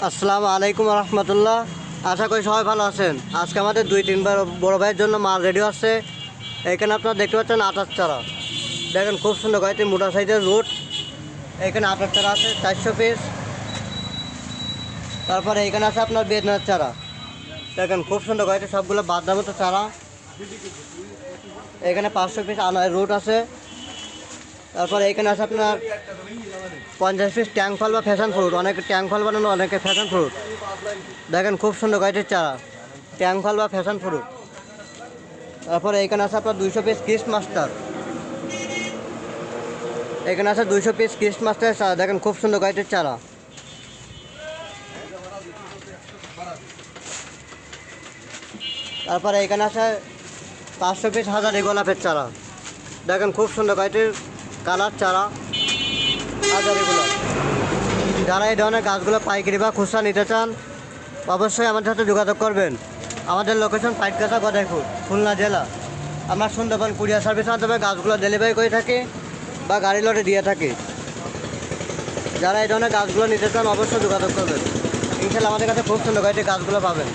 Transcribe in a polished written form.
আসসালামু আলাইকুম রহমতুল্লাহ। আশা করি সবাই ভালো আছেন। আজকে আমাদের 2-3 বড় ভাইয়ের জন্য মাল রেডি আছে। এখানে আপনারা দেখতে পাচ্ছেন আটার চারা, দেখেন খুব সুন্দর কয়েকটি মোটা সাইজের রুট। এখানে আটার চারা আছে 400 পিস। তারপরে এখানে আছে আপনার বেদনার চারা, দেখেন খুব সুন্দর কয়েকটি, সবগুলো বাদাম মতো চারা। এখানে 500 পিস আনার রুট আছে। তারপরে এখানে আছে আপনার 50 পিস ট্যাঙ্ক ফল বা ফ্যাশন ফ্রুট। অনেকে ট্যাঙ্ক ফল বানানো, অনেকে ফ্যাশন ফ্রুট। দেখেন খুব সুন্দর কয়েকটির চারা, ট্যাঙ্ক ফল বা ফ্যাশন ফ্রুট। তারপরে এখানে আছে আপনার 200 পিস ক্রিস্ট মাস্টার। এখানে আছে 200 পিস ক্রিস্ট মাস্টারের চারা, দেখেন খুব সুন্দর কয়েকটির চারা। তারপরে এখানে আছে 500 পিস হাজারি গোলাপের চারা, দেখেন খুব সুন্দর কয়েকটির কালার চারা, হাজারি গোলাপ। যারা এই ধরনের গাছগুলো পাইকারি বা খুচরা নিতে চান অবশ্যই আমাদের সাথে যোগাযোগ করবেন। আমাদের লোকেশন পাইটকাছা গদাইপুর, খুলনা জেলা। আমরা সুন্দরবন কুরিয়ার সার্ভিসের মাধ্যমে গাছগুলো ডেলিভারি করে থাকি বা গাড়ি লটে দিয়ে থাকি। যারা এই ধরনের গাছগুলো নিতে চান অবশ্যই যোগাযোগ করবেন। ইনশাআল্লাহ আমাদের কাছে খুব সুন্দর কয়েকটি গাছগুলো পাবেন।